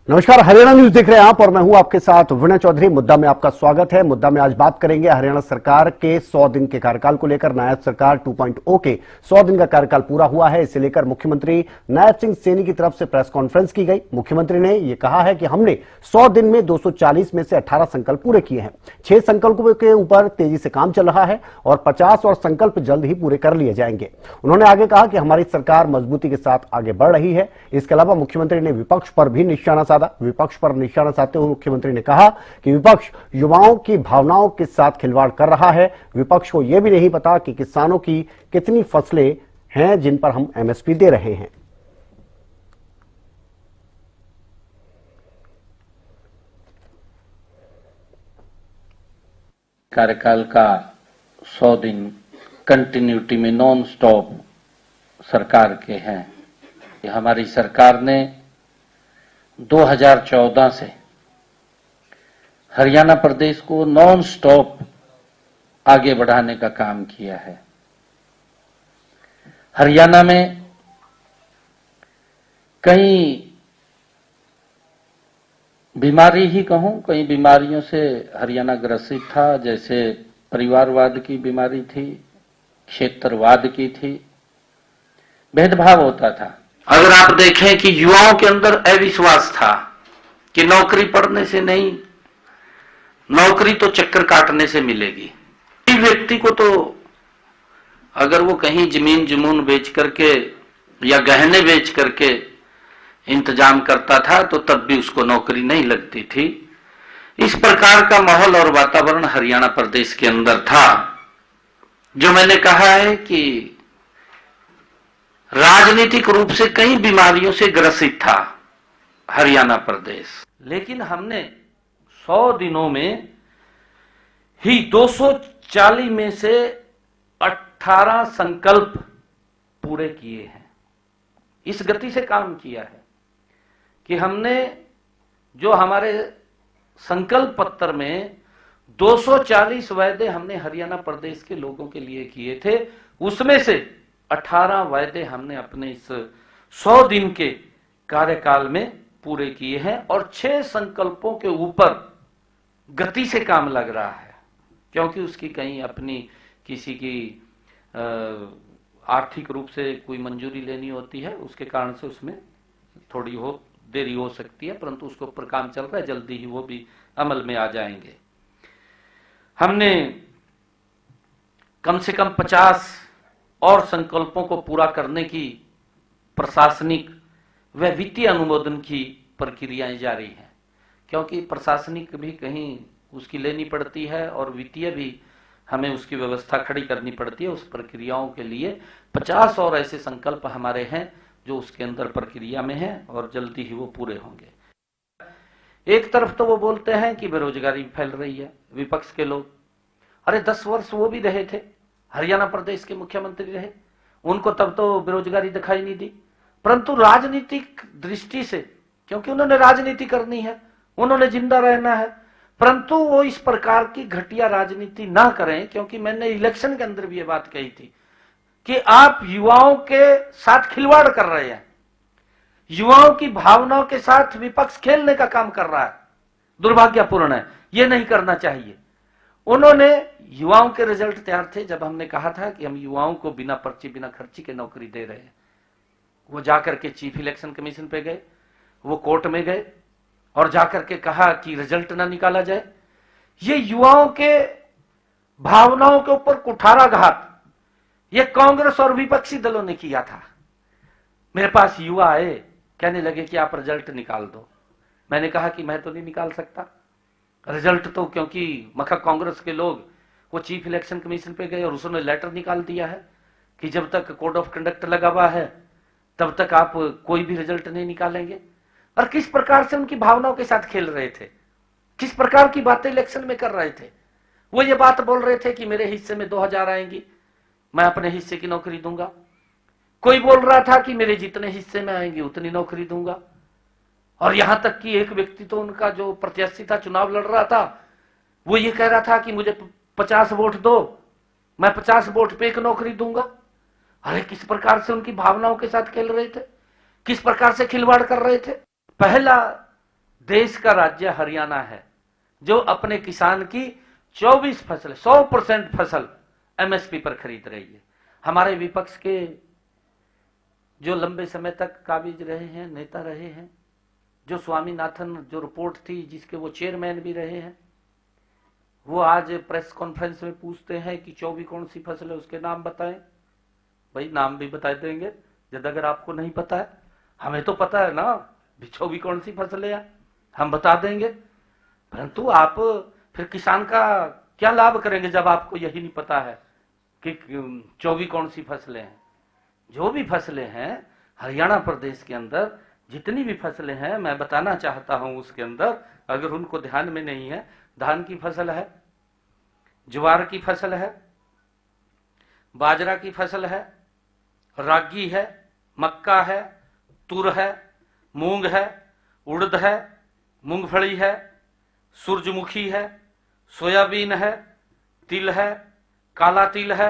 नमस्कार, हरियाणा न्यूज देख रहे हैं आप और मैं हूं आपके साथ विनय चौधरी। मुद्दा में आपका स्वागत है। मुद्दा में आज बात करेंगे हरियाणा सरकार के 100 दिन के कार्यकाल को लेकर। नायब सरकार 2.0 के 100 दिन का कार्यकाल पूरा हुआ है। इसे लेकर मुख्यमंत्री नायब सिंह सैनी की तरफ से प्रेस कॉन्फ्रेंस की गई। मुख्यमंत्री ने यह कहा है कि हमने 100 दिन में 240 में से 18 संकल्प पूरे किए हैं। 6 संकल्पों के ऊपर तेजी से काम चल रहा है और 50 और संकल्प जल्द ही पूरे कर लिए जाएंगे। उन्होंने आगे कहा कि हमारी सरकार मजबूती के साथ आगे बढ़ रही है। इसके अलावा मुख्यमंत्री ने विपक्ष पर भी निशाना साधा। विपक्ष पर निशाना साधते हुए मुख्यमंत्री ने कहा कि विपक्ष युवाओं की भावनाओं के साथ खिलवाड़ कर रहा है। विपक्ष को यह भी नहीं पता कि किसानों की कितनी फसलें हैं जिन पर हम एमएसपी दे रहे हैं। कार्यकाल का 100 दिन कंटिन्यूटी में नॉन स्टॉप सरकार के हैं। हमारी सरकार ने 2014 से हरियाणा प्रदेश को नॉन स्टॉप आगे बढ़ाने का काम किया है। हरियाणा में कई बीमारी ही कहूं, कई बीमारियों से हरियाणा ग्रसित था। जैसे परिवारवाद की बीमारी थी, क्षेत्रवाद की थी, भेदभाव होता था। अगर आप देखें कि युवाओं के अंदर अविश्वास था कि नौकरी पढ़ने से नहीं, नौकरी तो चक्कर काटने से मिलेगी। व्यक्ति को तो अगर वो कहीं जमीन जमून बेच करके या गहने बेच करके इंतजाम करता था तो तब भी उसको नौकरी नहीं लगती थी। इस प्रकार का माहौल और वातावरण हरियाणा प्रदेश के अंदर था, जो मैंने कहा है कि राजनीतिक रूप से कई बीमारियों से ग्रसित था हरियाणा प्रदेश। लेकिन हमने 100 दिनों में ही 240 में से 18 संकल्प पूरे किए हैं। इस गति से काम किया है कि हमने जो हमारे संकल्प पत्र में 240 वायदे हमने हरियाणा प्रदेश के लोगों के लिए किए थे, उसमें से 18 वायदे हमने अपने इस 100 दिन के कार्यकाल में पूरे किए हैं और 6 संकल्पों के ऊपर गति से काम लग रहा है, क्योंकि उसकी कहीं अपनी किसी की आर्थिक रूप से कोई मंजूरी लेनी होती है, उसके कारण से उसमें थोड़ी देरी हो सकती है, परंतु उसके ऊपर काम चल रहा है, जल्दी ही वो भी अमल में आ जाएंगे। हमने कम से कम 50 और संकल्पों को पूरा करने की प्रशासनिक व वित्तीय अनुमोदन की प्रक्रियाएं जारी हैं, क्योंकि प्रशासनिक भी कहीं उसकी लेनी पड़ती है और वित्तीय भी हमें उसकी व्यवस्था खड़ी करनी पड़ती है। उस प्रक्रियाओं के लिए 50 और ऐसे संकल्प हमारे हैं जो उसके अंदर प्रक्रिया में हैं और जल्दी ही वो पूरे होंगे। एक तरफ तो वो बोलते हैं कि बेरोजगारी फैल रही है, विपक्ष के लोग। अरे 10 वर्ष वो भी रहे थे, हरियाणा प्रदेश के मुख्यमंत्री रहे, उनको तब तो बेरोजगारी दिखाई नहीं दी। परंतु राजनीतिक दृष्टि से, क्योंकि उन्होंने राजनीति करनी है, उन्होंने जिंदा रहना है, परंतु वो इस प्रकार की घटिया राजनीति ना करें। क्योंकि मैंने इलेक्शन के अंदर भी ये बात कही थी कि आप युवाओं के साथ खिलवाड़ कर रहे हैं, युवाओं की भावनाओं के साथ विपक्ष खेलने का काम कर रहा है, दुर्भाग्यपूर्ण है, ये नहीं करना चाहिए। उन्होंने युवाओं के रिजल्ट तैयार थे जब हमने कहा था कि हम युवाओं को बिना पर्ची बिना खर्ची के नौकरी दे रहे हैं। वो जाकर के चीफ इलेक्शन कमीशन पे गए, वो कोर्ट में गए और जाकर के कहा कि रिजल्ट ना निकाला जाए। ये युवाओं के भावनाओं के ऊपर कुठाराघात ये कांग्रेस और विपक्षी दलों ने किया था। मेरे पास युवा आए, कहने लगे कि आप रिजल्ट निकाल दो। मैंने कहा कि मैं तो नहीं निकाल सकता रिजल्ट, तो क्योंकि मखा कांग्रेस के लोग वो चीफ इलेक्शन कमीशन पे गए और उसने लेटर निकाल दिया है कि जब तक कोड ऑफ कंडक्ट लगा हुआ है तब तक आप कोई भी रिजल्ट नहीं निकालेंगे। और किस प्रकार से उनकी भावनाओं के साथ खेल रहे थे, किस प्रकार की बातें इलेक्शन में कर रहे थे। वो ये बात बोल रहे थे कि मेरे हिस्से में 2000 आएंगी, मैं अपने हिस्से की नौकरी दूंगा। कोई बोल रहा था कि मेरे जितने हिस्से में आएंगे उतनी नौकरी दूंगा। और यहां तक कि एक व्यक्ति तो उनका जो प्रत्याशी था, चुनाव लड़ रहा था, वो ये कह रहा था कि मुझे 50 वोट दो, मैं 50 वोट पे एक नौकरी दूंगा। अरे किस प्रकार से उनकी भावनाओं के साथ खेल रहे थे, किस प्रकार से खिलवाड़ कर रहे थे। पहला देश का राज्य हरियाणा है जो अपने किसान की 24 फसल 100% फसल एमएसपी पर खरीद रही है। हमारे विपक्ष के जो लंबे समय तक काबिज रहे हैं, नेता रहे हैं, जो स्वामीनाथन जो रिपोर्ट थी जिसके वो चेयरमैन भी रहे हैं, वो आज प्रेस कॉन्फ्रेंस में पूछते हैं कि 24 कौन सी फसल है, उसके नाम बताएं। भाई नाम भी बता देंगे जब अगर आपको नहीं पता है, हमें तो पता है ना 24 कौन सी फसल है, हम बता देंगे। परंतु आप फिर किसान का क्या लाभ करेंगे जब आपको यही नहीं पता है कि 24 कौन सी फसलें हैं। जो भी फसलें हैं हरियाणा प्रदेश के अंदर, जितनी भी फसलें हैं, मैं बताना चाहता हूं उसके अंदर, अगर उनको ध्यान में नहीं है, धान की फसल है, ज्वार की फसल है, बाजरा की फसल है, रागी है, मक्का है, तुर है, मूंग है, उड़द है, मूंगफली है, सूरजमुखी है, सोयाबीन है, तिल है, काला तिल है,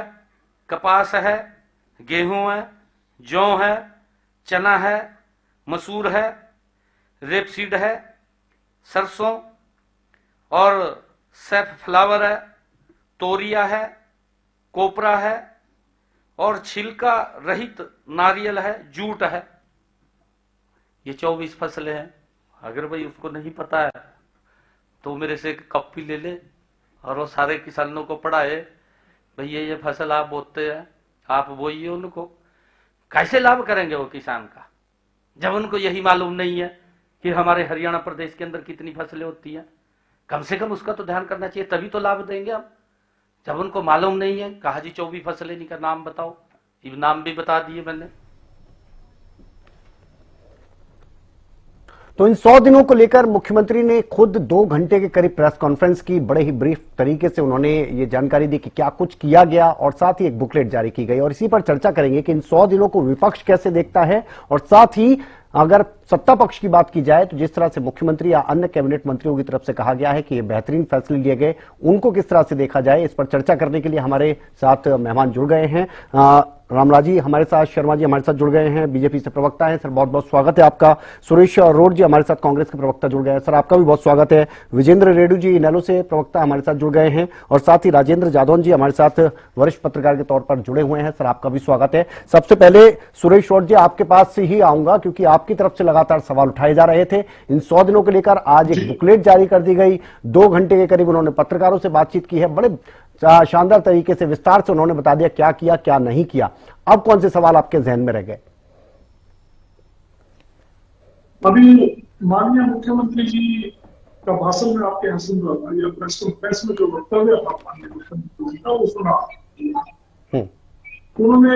कपास है, गेहूं है, जौ है, चना है, मसूर है, रेपसीड है, सरसों और सैफफ्लावर है, तोरिया है, कोपरा है और छिलका रहित नारियल है, जूट है। ये 24 फसलें हैं। अगर भाई उसको नहीं पता है तो मेरे से एक कॉपी ले ले और वो सारे किसानों को पढ़ाए, भाई ये फसल आप बोते हैं, आप बोइए उनको। कैसे लाभ करेंगे वो किसान का जब उनको यही मालूम नहीं है कि हमारे हरियाणा प्रदेश के अंदर कितनी फसलें होती हैं। कम से कम उसका तो ध्यान करना चाहिए, तभी तो लाभ देंगे हम। जब उनको मालूम नहीं है, कहा जी 24 फसलें नहीं का नाम बताओ, ये नाम भी बता दिए मैंने। तो इन 100 दिनों को लेकर मुख्यमंत्री ने खुद 2 घंटे के करीब प्रेस कॉन्फ्रेंस की। बड़े ही ब्रीफ तरीके से उन्होंने ये जानकारी दी कि क्या कुछ किया गया और साथ ही एक बुकलेट जारी की गई, और इसी पर चर्चा करेंगे कि इन 100 दिनों को विपक्ष कैसे देखता है, और साथ ही अगर सत्ता पक्ष की बात की जाए तो जिस तरह से मुख्यमंत्री या अन्य कैबिनेट मंत्रियों की तरफ से कहा गया है कि ये बेहतरीन फैसले लिए गए, उनको किस तरह से देखा जाए। इस पर चर्चा करने के लिए हमारे साथ मेहमान जुड़ गए हैं। रामराज जी हमारे साथ, शर्मा जी हमारे साथ जुड़ गए हैं, बीजेपी से प्रवक्ता हैं, सर बहुत बहुत स्वागत है आपका। सुरेश रोड जी हमारे साथ कांग्रेस के प्रवक्ता जुड़ गए हैं, सर आपका भी बहुत स्वागत है। विजेंद्र रेड्डी जी इनेलो से प्रवक्ता हमारे साथ जुड़ गए हैं, और साथ ही राजेंद्र जादौन जी हमारे साथ वरिष्ठ पत्रकार के तौर पर जुड़े हुए हैं, सर आपका भी स्वागत है। सबसे पहले सुरेश रोड जी आपके पास से ही आऊंगा, क्योंकि आपकी तरफ से लगातार सवाल उठाए जा रहे थे। इन 100 दिनों को लेकर आज एक बुकलेट जारी कर दी गई, 2 घंटे के करीब उन्होंने पत्रकारों से बातचीत की है, बड़े शानदार तरीके से विस्तार से उन्होंने बता दिया क्या किया क्या नहीं किया। अब कौन से सवाल आपके जहन में रह गए? अभी माननीय मुख्यमंत्री जी का भाषण में आपके यहाँ सुन रहा था, या प्रेस कॉन्फ्रेंस में जो वक्तव्य था माननीय मुख्यमंत्री जी का, वो सुना। उन्होंने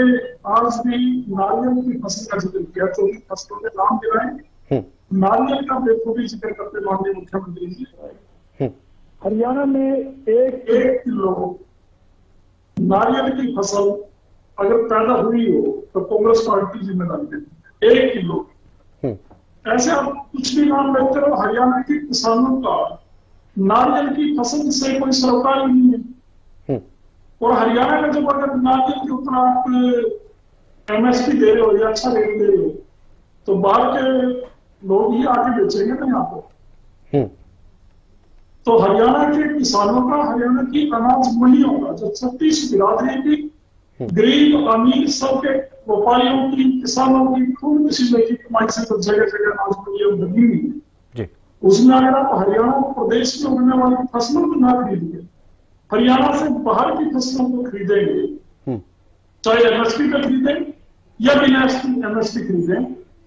आज भी नारियल की फसल का जिक्र किया, 24 फसलों के नाम दिलाए, नारियल का बेखूबी जिक्र करते माननीय मुख्यमंत्री जी। हरियाणा में एक किलो नारियल की फसल अगर पैदा हुई हो तो कांग्रेस पार्टी जिम्मेदारी देती है, 1 किलो। ऐसे आप कुछ भी नाम लेते रहो, हरियाणा के किसानों का नारियल की फसल से कोई सरोकार नहीं है। और हरियाणा का जब अगर नारियल के ऊपर आप एमएसपी दे रहे हो या अच्छा रेट दे रहे हो, तो बाहर के लोग ही आके बेचेंगे ना यहाँ पे। तो हरियाणा के किसानों का, हरियाणा की अनाज मंडियों का, जो 36 बिरादरी की, गरीब अमीर सबके, व्यापारियों की, किसानों की खून पसीने की कमाई से तो जगह जगह अनाज मंडियां बनी हुई है, उसमें अगर आप हरियाणा प्रदेश में उगने वाली फसलों को ना खरीदेंगे, हरियाणा से बाहर की फसलों को खरीदेंगे, चाहे एमएसपी पर खरीदें या बिना एमएसपी खरीदें,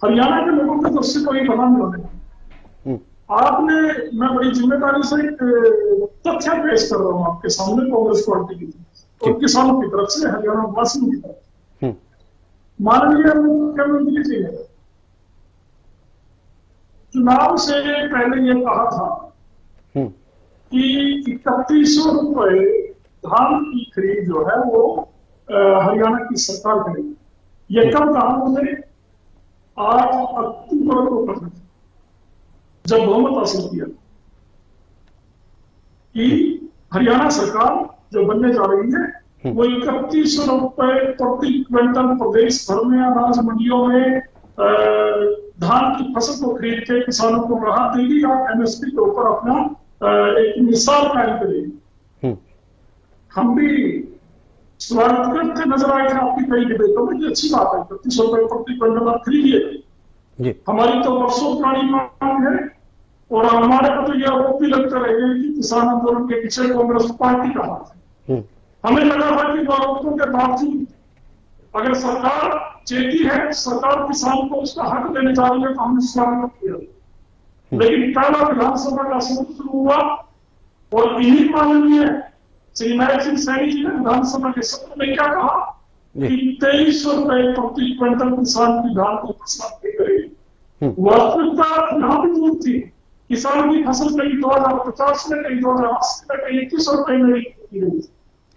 हरियाणा के लोगों को उससे कोई बना नहीं होने। आपने, मैं बड़ी जिम्मेदारी से एक तथ्य पेश कर रहा हूं आपके सामने कांग्रेस पार्टी की और किसानों की तरफ से, हरियाणा वासियों की तरफ। माननीय मुख्यमंत्री जी ने चुनाव से पहले ये कहा था कि 3100 रुपए धान की खरीद जो है वो हरियाणा की सरकार करेगी। ये कब कहा उन्होंने? 8 अक्टूबर को कहा। जब बहुमत हासिल किया कि हरियाणा सरकार जो बनने जा रही है वो 3100 रुपए प्रति क्विंटल प्रदेश भर में अनाज मंडियों में धान की फसल को खरीद के किसानों को राहत देगी और एमएसपी के ऊपर अपना एक मिसाल कायम करेगी। हम भी स्वागत करते नजर आए थे आपकी कई डिबेटों में, ये अच्छी बात है। 3100 रुपए प्रति क्विंटल आप खरीदिए, हमारी तो वर्षों पुरानी मांग है और हमारे को तो यह आरोप भी लगता रहेगा कि किसान आंदोलन के पीछे कांग्रेस पार्टी का हाथ है। हमें लगा था कि आरोपों के बावजूद अगर सरकार चेती है, सरकार किसान को उसका हक देने जा रही है, तो हमने स्वागत किया। लेकिन पहला विधानसभा का सत्र शुरू हुआ और इन्हीं माननीय श्री नायक सिंह सैनी जी ने विधानसभा के सत्र में क्या कहा कि 2300 रुपए प्रति क्विंटल किसान की धान को प्रस्ताव करेगी। वास्तविकता यहाँ भी दूर थी। किसान की फसल कहीं 2050 में, कहीं 2080 में, कहीं 2100 रुपए में की गई।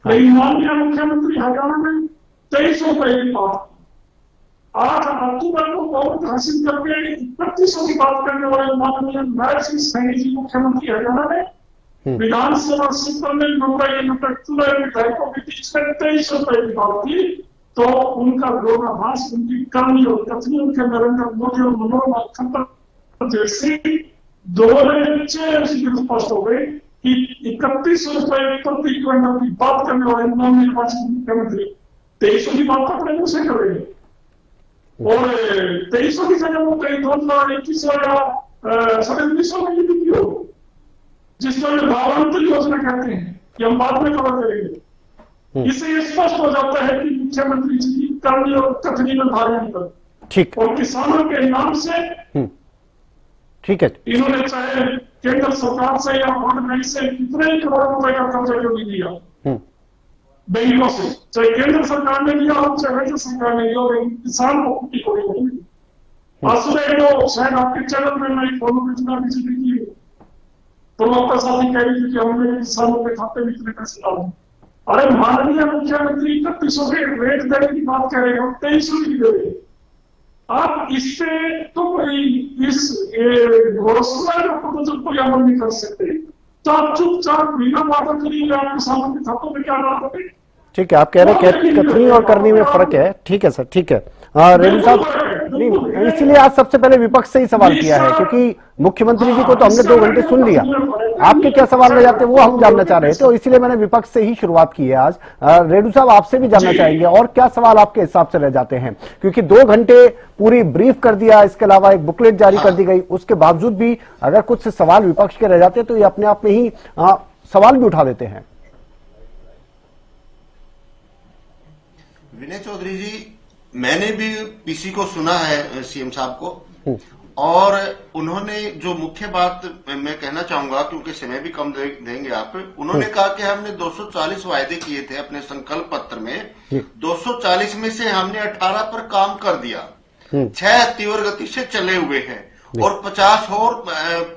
लेकिन माननीय मुख्यमंत्री हरियाणा में 2300 रुपए की बात, 8 अक्टूबर को बहुमत हासिल करके 3100 की बात करने वाले माननीय नायक सिंह सैनी जी मुख्यमंत्री हरियाणा ने विधानसभा सत्र में विधायकों के बीच में 2300 रुपए की बात की, तो उनका विरोधाभास, उनकी करनी और कथनी उनके नरेंद्र मोदी और मनोरमा खट्टर जैसी दोहरे चेहरे स्पष्ट हो गए कि 3100 रुपए प्रति क्विंटल की बात करने वाले नवनिर्वाचित मुख्यमंत्री 2300 की बात अपने मुंह से कर रहे हैं और 2300 की जगह वो कहीं 2021 या 1900 में भी की हो, जिसको भावांतर योजना कहते हैं कि हम बाद में कवर करेंगे। इससे ये स्पष्ट हो जाता है कि मुख्यमंत्री जी की करनी और कथनी में भारी अंतर। ठीक, और किसानों के नाम से ठीक है, इन्होंने चाहे केंद्र सरकार से या वर्ल्ड बैंक से कितने ही करोड़ रुपए का कर्जा क्यों नहीं लिया बैंकों से, चाहे केंद्र सरकार ने लिया हो चाहे राज्य सरकार ने लिया हो, किसान को उनकी कोई नहीं मिली। आज सुबह तो शायद आपके चैनल में मैं फॉलो करना बीजेपी की प्रवक्ता साथी कह रही थी कि हमने किसानों के खाते में इतने पैसे डाले। अरे माननीय मुख्यमंत्री 3100 के रेट देने की बात कह रहे हैं, हम 2300 की दे रहे हैं। आप इससे तो इस घोषणा का प्रपोजल को अमल नहीं कर सकते, तो आप चुपचाप बिना वादा करिए आप किसानों के खातों में क्या डालोगे। ठीक है, आप कह रहे हैं कथनी और करनी में फर्क है। ठीक है सर, ठीक है। रेणु साहब, नहीं, इसलिए आज सबसे पहले विपक्ष से ही सवाल किया है, क्योंकि मुख्यमंत्री जी को तो हमने 2 घंटे सुन लिया, आपके क्या सवाल रह जाते हैं वो हम जानना चाह रहे थे, तो इसलिए मैंने विपक्ष से ही शुरुआत की है आज। रेणु साहब, आपसे भी जानना चाहेंगे और क्या सवाल आपके हिसाब से रह जाते हैं, क्योंकि 2 घंटे पूरी ब्रीफ कर दिया, इसके अलावा एक बुकलेट जारी कर दी गई, उसके बावजूद भी अगर कुछ सवाल विपक्ष के रह जाते तो ये अपने आप में ही सवाल भी उठा देते हैं। विनय चौधरी जी, मैंने भी पीसी को सुना है, सीएम साहब को, और उन्होंने जो मुख्य बात मैं कहना चाहूंगा, क्योंकि समय भी कम देंगे आप, उन्होंने कहा कि हमने 240 वायदे किए थे अपने संकल्प पत्र में, 240 में से हमने 18 पर काम कर दिया, 6 तीव्र गति से चले हुए हैं और 50 और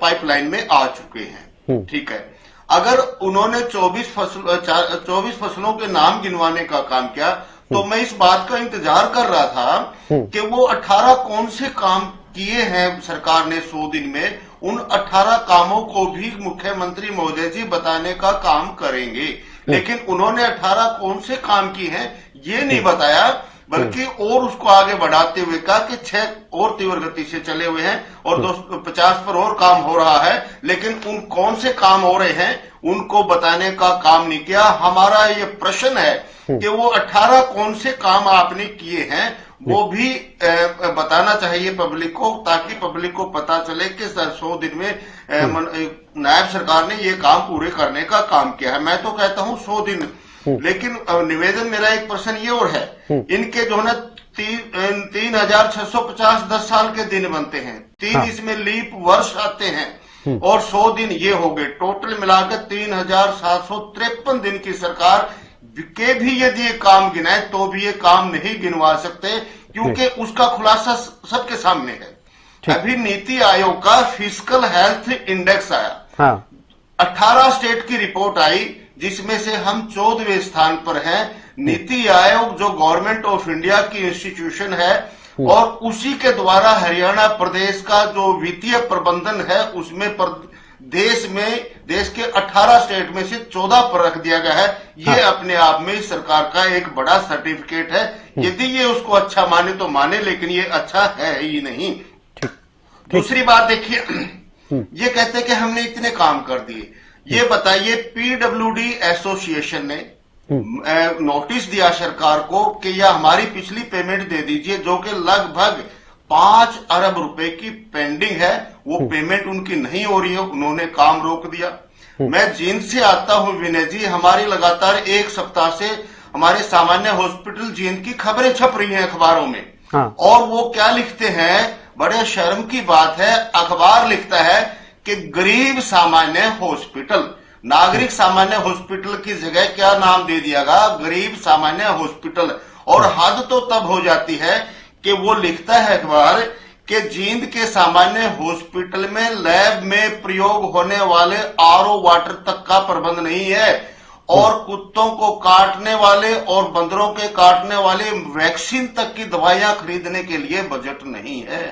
पाइपलाइन में आ चुके हैं। ठीक है, अगर उन्होंने 24 फसलों के नाम गिनवाने का काम किया तो मैं इस बात का इंतजार कर रहा था कि वो 18 कौन से काम किए हैं सरकार ने 100 दिन में, उन 18 कामों को भी मुख्यमंत्री महोदय जी बताने का काम करेंगे। लेकिन उन्होंने 18 कौन से काम किए हैं ये नहीं बताया, बल्कि और उसको आगे बढ़ाते हुए कहा कि 6 और तीव्र गति से चले हुए हैं और 250 पर और काम हो रहा है, लेकिन उन कौन से काम हो रहे हैं उनको बताने का काम नहीं किया। हमारा ये प्रश्न है कि वो 18 कौन से काम आपने किए हैं वो भी बताना चाहिए पब्लिक को, ताकि पब्लिक को पता चले कि 100 दिन में नायब सरकार ने ये काम पूरे करने का काम किया है। मैं तो कहता हूं 100 दिन, लेकिन निवेदन मेरा एक प्रश्न ये और है, इनके जो है 3650 10 साल के दिन बनते हैं, 3 इसमें लीप वर्ष आते हैं और 100 दिन ये हो गए, टोटल मिलाकर 3753 दिन की सरकार के भी यदि ये काम गिनाए तो भी ये काम नहीं गिनवा सकते, क्योंकि उसका खुलासा सबके सामने है। अभी नीति आयोग का फिस्कल हेल्थ इंडेक्स आया, 18 स्टेट की रिपोर्ट आई, जिसमें से हम 14वें स्थान पर हैं। नीति आयोग जो गवर्नमेंट ऑफ इंडिया की इंस्टीट्यूशन है, और उसी के द्वारा हरियाणा प्रदेश का जो वित्तीय प्रबंधन है उसमें देश के 18 स्टेट में से 14 पर रख दिया गया है। ये अपने आप में सरकार का एक बड़ा सर्टिफिकेट है। यदि ये उसको अच्छा माने तो माने, लेकिन ये अच्छा है ही नहीं। दूसरी बात देखिए, ये कहते हैं कि हमने इतने काम कर दिए। ये बताइए, पीडब्ल्यूडी एसोसिएशन ने नोटिस दिया सरकार को कि यह हमारी पिछली पेमेंट दे दीजिए, जो कि लगभग 5 अरब रुपए की पेंडिंग है। वो पेमेंट उनकी नहीं हो रही है, उन्होंने काम रोक दिया। मैं जींद से आता हूं विनय जी, हमारी लगातार एक सप्ताह से हमारे सामान्य हॉस्पिटल जींद की खबरें छप रही हैं अखबारों में। और वो क्या लिखते हैं, बड़े शर्म की बात है, अखबार लिखता है कि गरीब सामान्य हॉस्पिटल, नागरिक सामान्य हॉस्पिटल की जगह क्या नाम दे दिया गया, गरीब सामान्य हॉस्पिटल। और हद तो तब हो जाती है कि वो लिखता है अखबार कि जींद के सामान्य हॉस्पिटल में लैब में प्रयोग होने वाले आरओ वाटर तक का प्रबंध नहीं है, और कुत्तों को काटने वाले और बंदरों के काटने वाले वैक्सीन तक की दवाइयां खरीदने के लिए बजट नहीं है।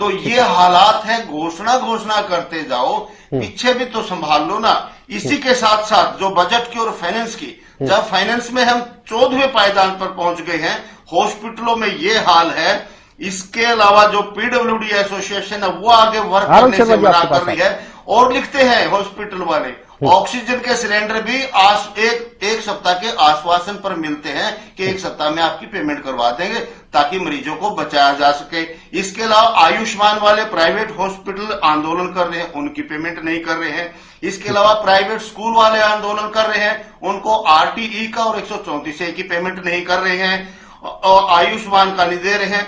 तो ये हालात है, घोषणा करते जाओ, पीछे भी तो संभाल लो ना। इसी के साथ साथ जो बजट की और फाइनेंस की, जब फाइनेंस में हम 14वें पायदान पर पहुंच गए हैं, हॉस्पिटलों में ये हाल है। इसके अलावा जो पीडब्ल्यूडी एसोसिएशन है वो आगे वर्क करने से मना कर रही है। और लिखते हैं हॉस्पिटल वाले, ऑक्सीजन के सिलेंडर भी एक सप्ताह के आश्वासन पर मिलते हैं कि एक सप्ताह में आपकी पेमेंट करवा देंगे ताकि मरीजों को बचाया जा सके। इसके अलावा आयुष्मान वाले प्राइवेट हॉस्पिटल आंदोलन कर रहे हैं, उनकी पेमेंट नहीं कर रहे हैं। इसके अलावा प्राइवेट स्कूल वाले आंदोलन कर रहे हैं, उनको आरटीई का और 134A की पेमेंट नहीं कर रहे हैं और आयुष्मान का नहीं दे रहे हैं।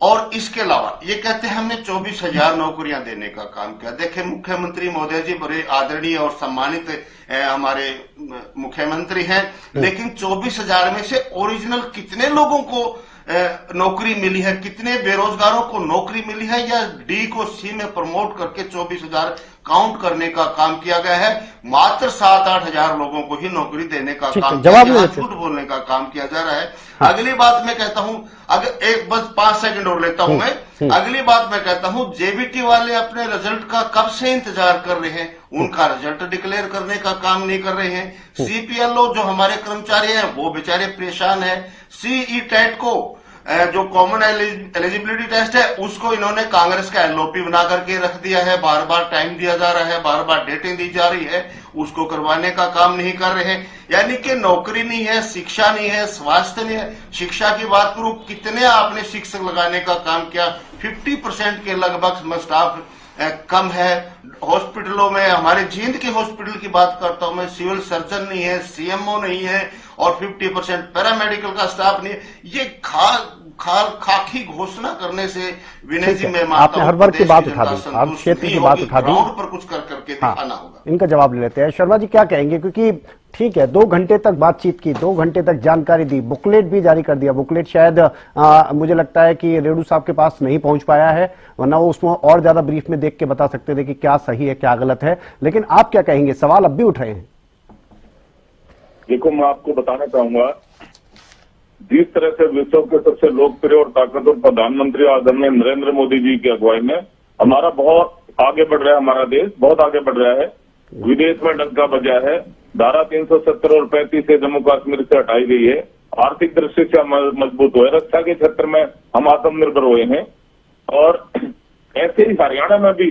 और इसके अलावा ये कहते हैं हमने 24,000 नौकरियां देने का काम किया। देखें, मुख्यमंत्री महोदय जी बड़े आदरणीय और सम्मानित हमारे मुख्यमंत्री हैं, लेकिन 24,000 में से ओरिजिनल कितने लोगों को नौकरी मिली है, कितने बेरोजगारों को नौकरी मिली है, या डी को सी में प्रमोट करके 24,000 काउंट करने का काम किया गया है? मात्र 7-8 हजार लोगों को ही नौकरी देने का काम किया गया है, झूठ बोलने का काम किया जा रहा है। हाँ। अगली बात मैं कहता हूं, अगर एक बस 5 सेकंड और लेता हूं मैं। अगली बात मैं कहता हूं, जेबीटी वाले अपने रिजल्ट का कब से इंतजार कर रहे हैं, उनका रिजल्ट डिक्लेयर करने का काम नहीं कर रहे हैं। सीपीएलओ जो हमारे कर्मचारी हैं वो बेचारे परेशान है। सीई टेट को जो कॉमन एलिजिबिलिटी टेस्ट है उसको इन्होंने कांग्रेस का एलओपी बना करके रख दिया है, बार बार टाइम दिया जा रहा है, बार बार डेटें दी जा रही है, उसको करवाने का काम नहीं कर रहे हैं। यानी कि नौकरी नहीं है, शिक्षा नहीं है, स्वास्थ्य नहीं है। शिक्षा की बात करूं, कितने आपने शिक्षक लगाने का काम किया, 50% के लगभग स्टाफ कम है। हॉस्पिटलों में, हमारे जींद के हॉस्पिटल की बात करता हूं मैं, सिविल सर्जन नहीं है, सीएमओ नहीं है और 50% पैरामेडिकल का स्टाफ नहीं है। ये खाकी घोषणा करने से विनय जी मैं मानता आपने हर वर्ग की बात उठा दी, हर क्षेत्र की बात उठा दी, ग्राउंड पर कुछ करके दिखाना होगा। इनका जवाब ले लेते हैं। शर्मा जी क्या कहेंगे, क्योंकि ठीक है 2 घंटे तक बातचीत की, 2 घंटे तक जानकारी दी, बुकलेट भी जारी कर दिया। बुकलेट शायद मुझे लगता है कि रेणु साहब के पास नहीं पहुंच पाया है, वरना वो उसमें और ज्यादा ब्रीफ में देख के बता सकते थे कि क्या सही है क्या गलत है। लेकिन आप क्या कहेंगे, सवाल अब भी उठ रहे हैं। देखो, मैं आपको बताना चाहूंगा, जिस तरह से विश्व के सबसे लोकप्रिय और ताकतवर प्रधानमंत्री आदरणीय नरेंद्र मोदी जी की अगुवाई में हमारा बहुत आगे बढ़ रहा है, हमारा देश बहुत आगे बढ़ रहा है, विदेश में डंका बजा है। धारा 370 और 35 से जम्मू कश्मीर से हटाई गई है, आर्थिक दृष्टि से मजबूत हुए, रक्षा के क्षेत्र में हम आत्मनिर्भर हुए हैं। और ऐसे ही हरियाणा में भी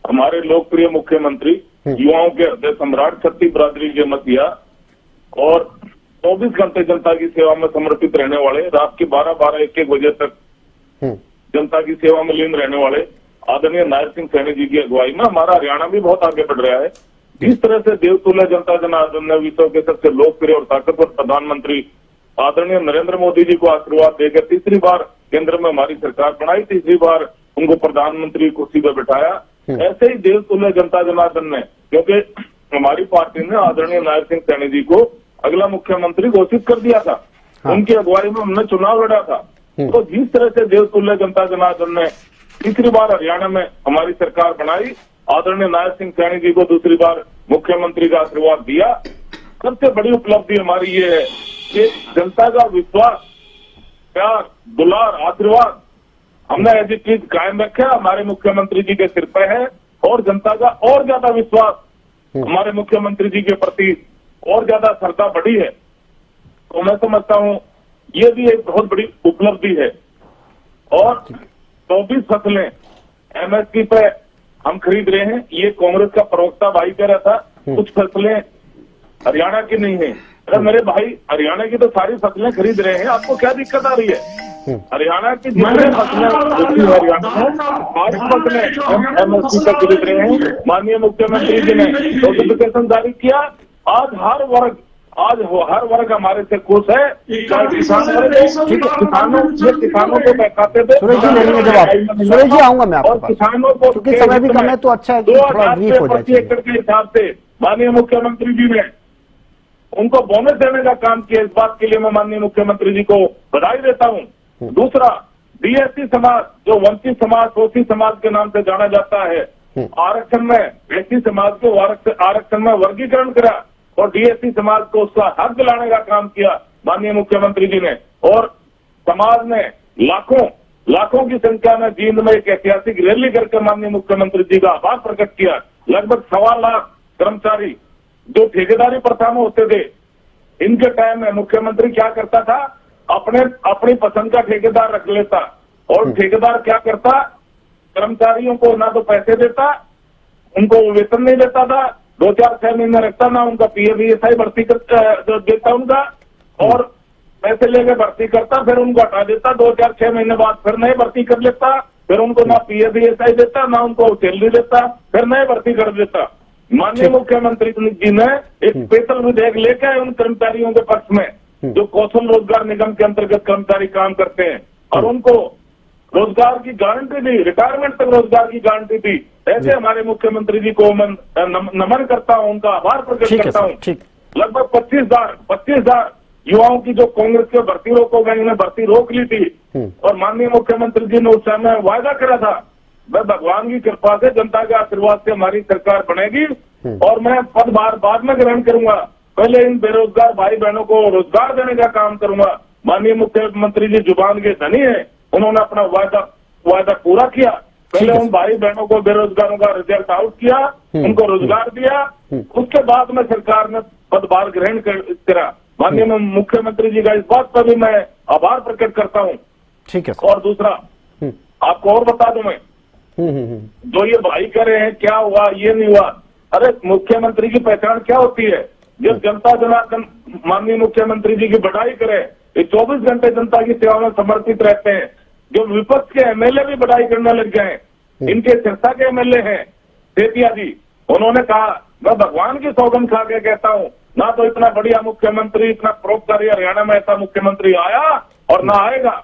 हमारे लोकप्रिय मुख्यमंत्री, युवाओं के हृदय सम्राट, छत्ती बिरादरी के मसीहा और 24 घंटे जनता की सेवा में समर्पित रहने वाले, रात के 12-12, 1-1 बजे तक जनता की सेवा में लीन रहने वाले आदरणीय नायब सिंह सैनी जी की अगुवाई में हमारा हरियाणा भी बहुत आगे बढ़ रहा है। जिस तरह से देवतुल्य जनता जनार्दन ने विश्व के सबसे लोकप्रिय और ताकतवर प्रधानमंत्री आदरणीय नरेंद्र मोदी जी को आशीर्वाद देकर तीसरी बार केंद्र में हमारी सरकार बनाई, तीसरी बार उनको प्रधानमंत्री कुर्सी पर बिठाया, ऐसे ही देवतुल्य जनता जनार्दन ने, क्योंकि हमारी पार्टी ने आदरणीय नायब सिंह सैनी जी को अगला मुख्यमंत्री घोषित कर दिया था। उनकी अगुवाई में हमने चुनाव लड़ा था। तो जिस तरह से देवतुल्य जनता जनार्दन ने तीसरी बार हरियाणा में हमारी सरकार बनाई, आदरणीय नायब सिंह सैनी जी को दूसरी बार मुख्यमंत्री का आशीर्वाद दिया, सबसे बड़ी उपलब्धि हमारी ये है कि जनता का विश्वास, प्यार, दुलार, आशीर्वाद हमने ऐसी चीज कायम रखा, हमारे मुख्यमंत्री जी के सिर पे है और जनता का और ज्यादा विश्वास हमारे मुख्यमंत्री जी के प्रति और ज्यादा श्रद्धा बढ़ी है। तो मैं समझता हूं ये भी एक बहुत बड़ी उपलब्धि है। और 24 फसलें एमएसपी पे हम खरीद रहे हैं, ये कांग्रेस का प्रवक्ता भाई कह रहा था कुछ फसलें हरियाणा की नहीं है। अरे मेरे भाई, हरियाणा की तो सारी फसलें खरीद रहे हैं, आपको क्या दिक्कत आ रही है? हरियाणा की जितने फसलें होती है हरियाणा में, सारी फसलें एमएसपी पे खरीद रहे हैं। माननीय मुख्यमंत्री जी ने नोटिफिकेशन जारी किया। आज हर वर्ग हमारे से खुश है। चाहे किसान वर्ग हो, किसानों को बहकाते थे। सुरेश जी ले लेंगे जवाब। सुरेश जी आऊंगा मैं आपके और पास, किसानों को क्योंकि समय भी कम है तो अच्छा है कि थोड़ा ब्रीफ हो प्रति जाए। एकड़ के हिसाब से माननीय मुख्यमंत्री जी ने उनको बोनस देने का काम किया। इस बात के लिए मैं माननीय मुख्यमंत्री जी को बधाई देता हूं। दूसरा, डीएससी समाज जो वंचित समाज, शोषित समाज के नाम से जाना जाता है, आरक्षण में एससी समाज को आरक्षण में वर्गीकरण करा और डीएससी समाज को उसका हक दिलाने का काम किया माननीय मुख्यमंत्री जी ने। और समाज ने लाखों की संख्या में जींद में एक ऐतिहासिक रैली करके माननीय मुख्यमंत्री जी का आभार प्रकट किया। लगभग 1.25 लाख कर्मचारी जो ठेकेदारी प्रथा में होते थे, इनके टाइम में मुख्यमंत्री क्या करता था, अपनी पसंद का ठेकेदार रख लेता। और ठेकेदार क्या करता, कर्मचारियों को ना तो पैसे देता, उनको वेतन नहीं देता था, 2-4-6 महीने रखता, ना उनका पीएफईएसआई भर्ती देता उनका, और पैसे लेके भर्ती करता, फिर उनको हटा देता। 2-4-6 महीने बाद फिर नए भर्ती कर लेता, फिर उनको ना पीएफईएसआई देता, ना उनको सैलरी देता, फिर नए भर्ती कर देता। माननीय मुख्यमंत्री जी ने एक स्पेशल विधेयक लेकर आए उन कर्मचारियों के पक्ष में जो कौशल रोजगार निगम के अंतर्गत कर्मचारी काम करते हैं, और उनको रोजगार की गारंटी दी, रिटायरमेंट तक रोजगार की गारंटी दी। ऐसे हमारे मुख्यमंत्री जी को मैं नमन करता हूं, उनका आभार प्रकट करता हूं। लगभग 25,000 युवाओं की जो कांग्रेस के भर्ती रोको गए, उन्हें भर्ती रोक ली थी, और माननीय मुख्यमंत्री जी ने उस समय वायदा करा था, मैं भगवान की कृपा से, जनता के आशीर्वाद से हमारी सरकार बनेगी और मैं पदभार बाद में ग्रहण करूंगा, पहले इन बेरोजगार भाई बहनों को रोजगार देने का काम करूंगा। माननीय मुख्यमंत्री जी जुबान के धनी है, उन्होंने अपना वायदा पूरा किया। पहले उन भाई बहनों को, बेरोजगारों का रिजल्ट आउट किया, उनको रोजगार दिया, उसके बाद में सरकार ने पदभार ग्रहण करा। माननीय मुख्यमंत्री जी का इस बात पर भी मैं आभार प्रकट करता हूँ। ठीक है। और दूसरा, आपको और बता दूं मैं, जो ये भाई कह रहे हैं क्या हुआ ये नहीं हुआ, अरे मुख्यमंत्री की पहचान क्या होती है? जब जनता जनार्दन माननीय मुख्यमंत्री जी की बड़ाई करे, ये 24 घंटे जनता की सेवा में समर्पित रहते हैं। जो विपक्ष के एमएलए भी बड़ाई करने लग गए, इनके सिरसा के एमएलए हैं सेतिया जी, उन्होंने कहा, मैं भगवान की सौगंध खा के कहता हूं, ना तो इतना बढ़िया मुख्यमंत्री, इतना परोपकारी हरियाणा में ऐसा मुख्यमंत्री आया और ना आएगा।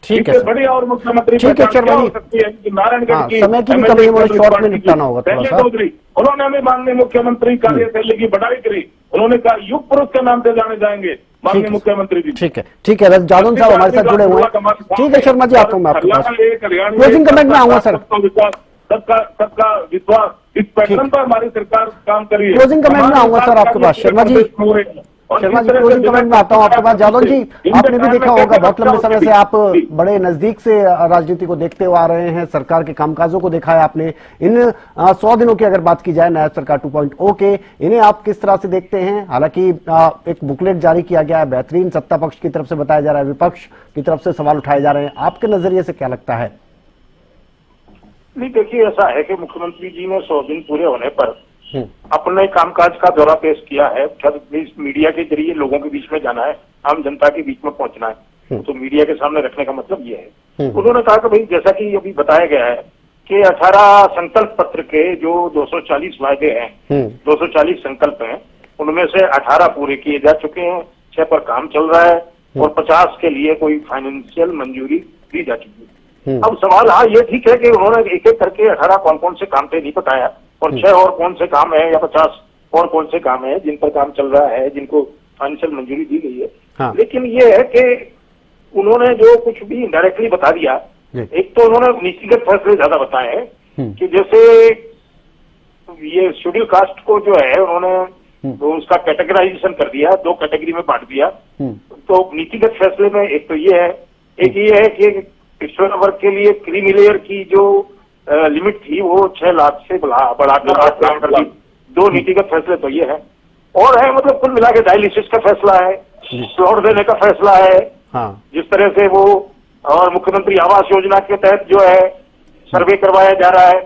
ठीक है, बढ़िया और मुख्यमंत्री ठीक है शर्मा जी, सकती है नारायणगढ़ की समय की भी कमी है, शॉर्ट में निपटाना होगा थोड़ा सा। चौधरी, उन्होंने हमें माननीय मुख्यमंत्री कार्यशैली की बड़ाई करी, उन्होंने कहा युग पुरुष के नाम से जाने जाएंगे माननीय मुख्यमंत्री जी। ठीक है, जादव साहब हमारे साथ जुड़े हुए हैं। ठीक है शर्मा जी, आपको मैं आपके पास क्लोजिंग कमेंट में आऊंगा सर। सबका विश्वास, इस पैटर्न पर हमारी सरकार काम करी है। क्लोजिंग कमेंट में आऊंगा सर आपके पास। शर्मा जी क्लोजिंग कमेंट में आता हूं आपके पास। जादव जी, आपने भी देखा होगा बहुत लंबे समय से आप बड़े नजदीक से राजनीति को देखते हुए आ रहे हैं, सरकार के कामकाजों को देखा है आपने। इन 100 दिनों की अगर बात की जाए नया सरकार 2.0 के, इन्हें आप किस तरह से देखते हैं? हालांकि एक बुकलेट जारी किया गया है, बेहतरीन, सत्ता पक्ष की तरफ से बताया जा रहा है, विपक्ष की तरफ से सवाल उठाए जा रहे हैं, आपके नजरिए से क्या लगता है? नहीं, देखिए ऐसा है कि मुख्यमंत्री जी ने 100 दिन पूरे होने पर अपने कामकाज का दौरा पेश किया है। मीडिया के जरिए लोगों के बीच में जाना है, आम जनता के बीच में पहुंचना है, तो मीडिया के सामने रखने का मतलब ये है। उन्होंने कहा कि भाई जैसा कि अभी बताया गया है कि 18 संकल्प पत्र के जो 240 वायदे हैं, 240 संकल्प हैं, उनमें से 18 पूरे किए जा चुके हैं, 6 पर काम चल रहा है और 50 के लिए कोई फाइनेंशियल मंजूरी दी जा चुकी है। अब सवाल हाँ ये ठीक है कि उन्होंने एक एक करके 18 कौन कौन से काम थे नहीं बताया, और 6 और कौन से काम है या 50 और कौन से काम है जिन पर काम चल रहा है, जिनको फाइनेंशियल मंजूरी दी गई है। हाँ। लेकिन ये है कि उन्होंने जो कुछ भी इनडायरेक्टली बता दिया, एक तो उन्होंने नीतिगत फैसले ज्यादा बताए हैं कि जैसे ये शेड्यूल कास्ट को जो है उन्होंने तो उसका कैटेगराइजेशन कर दिया, 2 कैटेगरी में बांट दिया। तो नीतिगत फैसले में एक तो ये है, एक ये है कि पिछड़े वर्ग के लिए क्रीमी लेयर की जो लिमिट थी वो 6 लाख से बढ़ाकर 8 लाख कर दी। 2 नीतिगत फैसले तो ये है, और है मतलब कुल मिला के डायलिसिस का फैसला है, प्लॉट देने का फैसला है, जिस तरह से वो, और मुख्यमंत्री आवास योजना के तहत जो है सर्वे करवाया जा रहा है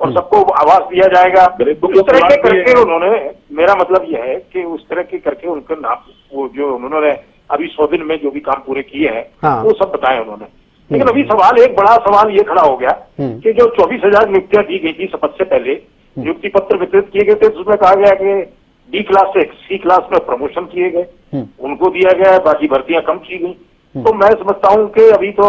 और सबको आवास दिया जाएगा। उस तरह के करके उन्होंने, मेरा मतलब यह है कि उस तरह के करके उनका नाम, वो जो उन्होंने अभी 100 दिन में जो भी काम पूरे किए हैं वो सब बताया उन्होंने। लेकिन अभी सवाल, एक बड़ा सवाल ये खड़ा हो गया कि जो 24,000 नियुक्तियां दी गई थी शपथ से पहले, नियुक्ति पत्र वितरित किए गए थे, उसमें कहा गया कि डी क्लास से सी क्लास में प्रमोशन किए गए, उनको दिया गया, बाकी भर्तियां कम की गई। तो मैं समझता हूं कि अभी तो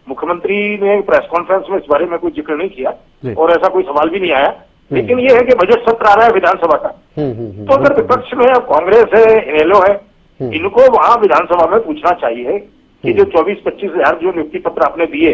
मुख्यमंत्री ने प्रेस कॉन्फ्रेंस में इस बारे में कोई जिक्र नहीं किया और ऐसा कोई सवाल भी नहीं आया। लेकिन ये है कि बजट सत्र आ रहा है विधानसभा का, तो अगर विपक्ष में कांग्रेस है, इनेलो है, इनको वहां विधानसभा में पूछना चाहिए कि जो 24-25 हजार जो नियुक्ति पत्र आपने दिए,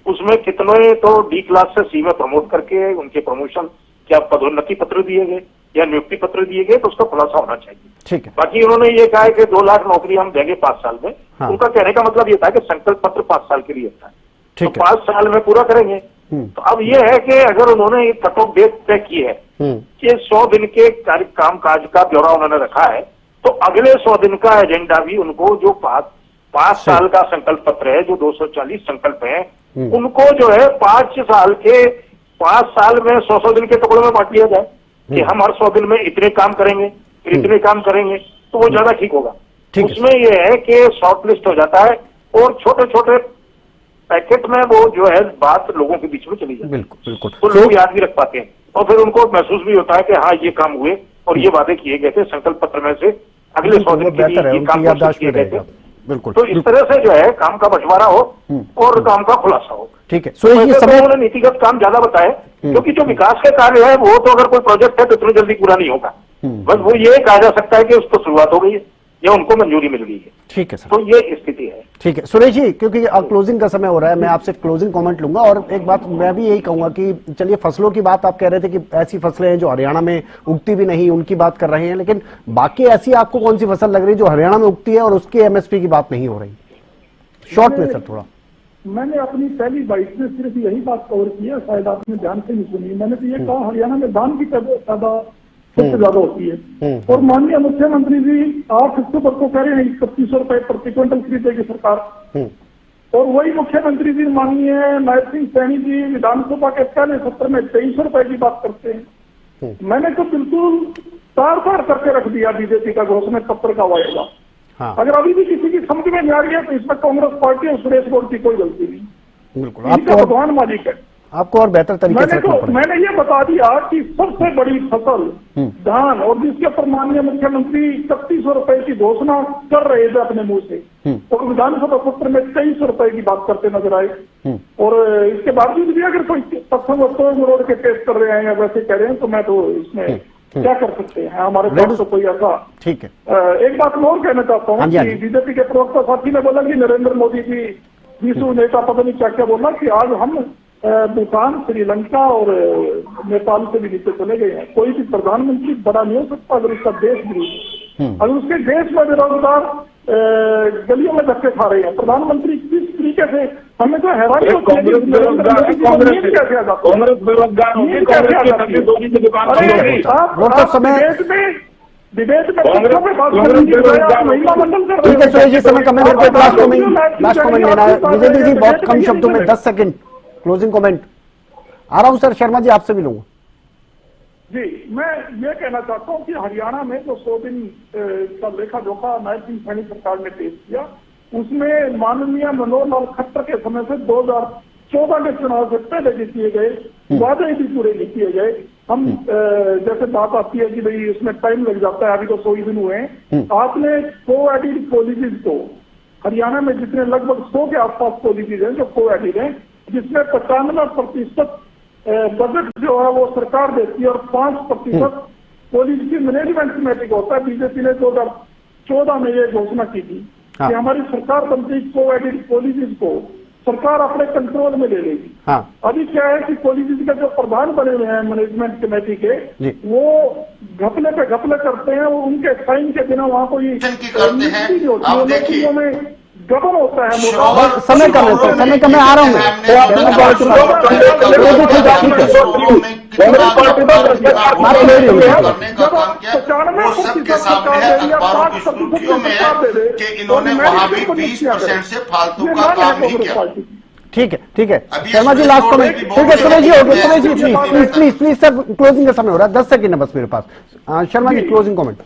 उसमें कितने तो डी क्लास से सी में प्रमोट करके उनके प्रमोशन, क्या पदोन्नति पत्र दिए गए या नियुक्ति पत्र दिए गए, तो उसका खुलासा होना चाहिए। ठीक है। बाकी उन्होंने ये कहा है कि 2 लाख नौकरी हम देंगे 5 साल में। उनका कहने का मतलब ये था कि संकल्प पत्र 5 साल के लिए था, तो 5 साल में पूरा करेंगे। तो अब ये है कि अगर उन्होंने एक कट ऑफ डेट तय की है कि 100 दिन के काम काज का ब्यौरा उन्होंने रखा है, तो अगले 100 दिन का एजेंडा भी उनको, जो 5 साल का संकल्प पत्र है, जो 240 संकल्प हैं, उनको जो है 5 साल में 100 दिन के टुकड़ों में बांट लिया जाए कि हम हर 100 दिन में इतने काम करेंगे, फिर इतने काम करेंगे, तो वो ज्यादा ठीक होगा। उसमें ये है कि शॉर्ट लिस्ट हो जाता है और छोटे छोटे पैकेट में वो जो है बात लोगों के बीच में चली जाती है, बिल्कुल, तो लोग याद भी रख पाते हैं और फिर उनको महसूस भी होता है कि हाँ ये काम हुए और ये वादे किए गए थे संकल्प पत्र में से, अगले 100 दिन के लिए ये काम किए गए थे। बिल्कुल, तो इस तरह से जो है काम का बंटवारा हो और काम का खुलासा हो। ठीक है। तो उन्होंने नीतिगत काम ज्यादा बताए, क्योंकि जो विकास के कार्य है वो तो अगर कोई प्रोजेक्ट है तो इतनी जल्दी पूरा नहीं होगा, बस वो ये कहा जा सकता है कि उसको शुरुआत हो गई है या उनको मंजूरी मिल गई है। ठीक है सर, तो ये स्थिति है। ठीक है सुरेश जी, क्योंकि क्लोजिंग का समय हो रहा है, मैं आपसे क्लोजिंग कमेंट लूंगा। और एक बात मैं भी यही कहूंगा कि चलिए फसलों की बात आप कह रहे थे कि ऐसी फसलें हैं जो हरियाणा में उगती भी नहीं, उनकी बात कर रहे हैं, लेकिन बाकी ऐसी आपको कौन सी फसल लग रही है जो हरियाणा में उगती है और उसकी एमएसपी की बात नहीं हो रही? शॉर्ट में सर थोड़ा। मैंने अपनी पहली बाइट में सिर्फ यही बात कवर की है, शायद आपने ध्यान से नहीं सुनी। मैंने तो ये कहा हरियाणा में धान की तादाद सबसे ज्यादा होती है, और माननीय मुख्यमंत्री जी 8 अक्टूबर को कह रहे हैं 3100 रुपए प्रति क्विंटल खरीदेगी सरकार, और वही मुख्यमंत्री जी माननीय नायब सिंह सैनी जी विधानसभा के पहले सत्र में 2300 रुपए की बात करते हैं। मैंने तो बिल्कुल तार तार करके रख दिया बीजेपी का घोषणा पत्र का वायदा। अगर अभी भी किसी की समझ में नहीं आ रही है तो इसमें कांग्रेस पार्टी और सुरेश गौड़ की कोई गलती नहीं, बिल्कुल इनका भगवान मालिक है। आपको और बेहतर तरीके से मैंने ये बता दिया कि सबसे बड़ी फसल धान, और जिसके ऊपर माननीय मुख्यमंत्री 3100 रुपए की घोषणा कर रहे थे अपने मुंह से, और विधानसभा सत्र में 2300 रुपए की बात करते नजर आए, और इसके बावजूद भी अगर कोई तथ्यों को मरोड़ के पेश कर रहे हैं या वैसे कह रहे हैं तो मैं तो इसमें क्या कर सकते हैं, हमारे पास तो कोई ऐसा। ठीक है। एक बात मैं और कहना चाहता हूँ कि बीजेपी के प्रवक्ता साथी ने बोला कि नरेंद्र मोदी जी विश्व नेता पता नहीं क्या क्या बोला कि आज हम भूटान, श्रीलंका और नेपाल से भी नीचे चले गए हैं। कोई भी प्रधानमंत्री बड़ा नहीं हो सकता अगर उसका देश विरोधी, अगर उसके देश में बेरोजगार गलियों में धक्के खा रहे हैं, प्रधानमंत्री किस तरीके से, हमें तो हैरानी होती है कि नरेंद्र मोदी जी को नींद कैसे आ जाती है, नींद कैसे आ जाती है। डिबेट में महिला मंडल कर रहे हैं। ठीक है सुरेश जी, समय कम है, मेरे को लास्ट कमेंट लेना है। विजय जी बहुत कम शब्दों में 10 सेकंड क्लोजिंग कमेंट। आ रहा हूं सर, शर्मा जी आपसे भी लूंगा जी। मैं ये कहना चाहता हूं कि हरियाणा में जो 100 दिन का लेखा जोखा नायब सिंह सैनी सरकार ने पेश किया, उसमें माननीय मनोहर लाल खट्टर के समय से 2014 के चुनाव से पहले जो किए गए वादे भी पूरे नहीं किए गए। हम जैसे बात आती है कि भाई इसमें टाइम लग जाता है, अभी तो 100 ही दिन हुए हैं। आपने को-एडिड कॉलेजेस को हरियाणा में जितने लगभग 100 के आसपास कॉलेजेस हैं जो को-एडिड हैं, जिसमें 95% बजट जो है वो सरकार देती है और 5% कॉलेज की मैनेजमेंट कमेटी को होता है। बीजेपी ने 2014 में ये घोषणा की थी कि हमारी सरकार बनती को-एडिड कॉलेजेस को सरकार अपने कंट्रोल में ले लेगी। अभी क्या है कि कॉलेजेस के जो प्रधान बने हुए हैं मैनेजमेंट कमेटी के, वो घपले पे घपले करते हैं, वो उनके साइन के बिना वहाँ कोई करते हैं। आप देखिए गबन होता है श्योर- समय कम है सर, समय कम है, आ रहा हूं मैं। हमने तो आप हमने लोग बहुत श्योर- चुप करने का हो। काम ठीक है, किया, ठीक है। श्योरों ने कितना आप ले रहे हो। करने का काम किया, वो सबके सामने है, अखबारों की सुर्खियों में है कि इन्होंने वहां भी 20% से फालतू का काम नहीं किया। ठीक है, ठीक है। अब ये शर्मा जी सुरेश लास्ट गौड़ कमेंट। भी ठीक है बहुत सुरेश जी, हो गया। है, Suresh ji please please please sir, closing का समय हो रहा है, 10 सेकंड है बस मेरे पास। Sharma ji closing comment.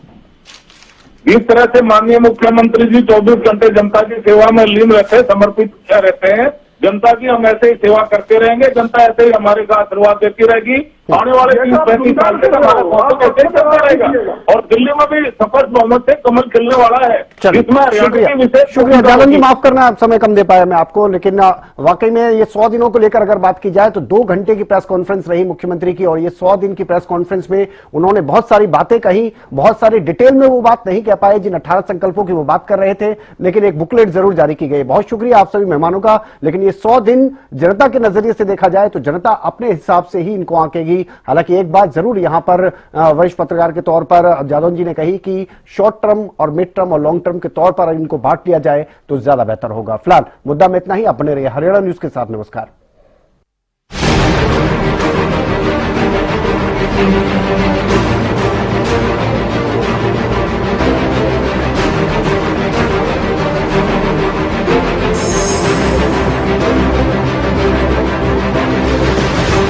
जिस तरह से माननीय मुख्यमंत्री जी 24 घंटे जनता की सेवा में लीन रहते, समर्पित रहते हैं, जनता की हम ऐसे ही सेवा करते रहेंगे, जनता ऐसे ही हमारे का आशीर्वाद देती रहेगी। आने वाले 30-35 साल तक हमारा बहुमत ऐसे ही चलता रहेगा और दिल्ली में भी सफल बहुमत से कमल खिलने वाला है, जिसमें हरियाणा की विशेष शुक्रिया जादव जी, माफ करना समय कम दे पाया मैं आपको, लेकिन वाकई में ये 100 दिनों को लेकर अगर बात की जाए तो 2 घंटे की प्रेस कॉन्फ्रेंस रही मुख्यमंत्री की, और ये 100 दिन की प्रेस कॉन्फ्रेंस में उन्होंने बहुत सारी बातें कही, बहुत सारी डिटेल में वो बात नहीं कह पाए जिन 18 संकल्पों की वो बात कर रहे थे, लेकिन एक बुकलेट जरूर जारी की गई। बहुत शुक्रिया आप सभी मेहमानों का। लेकिन ये 100 दिन जनता के नजरिए से देखा जाए तो जनता अपने हिसाब से ही इनको आंकेगी। हालांकि एक बात जरूर यहां पर वरिष्ठ पत्रकार के तौर पर जादव जी ने कही कि शॉर्ट टर्म और मिड टर्म और लॉन्ग टर्म के तौर पर इनको बांट लिया जाए तो ज्यादा बेहतर होगा। फिलहाल मुद्दा में इतना ही। आप बने रहिए हरियाणा न्यूज के साथ। नमस्कार।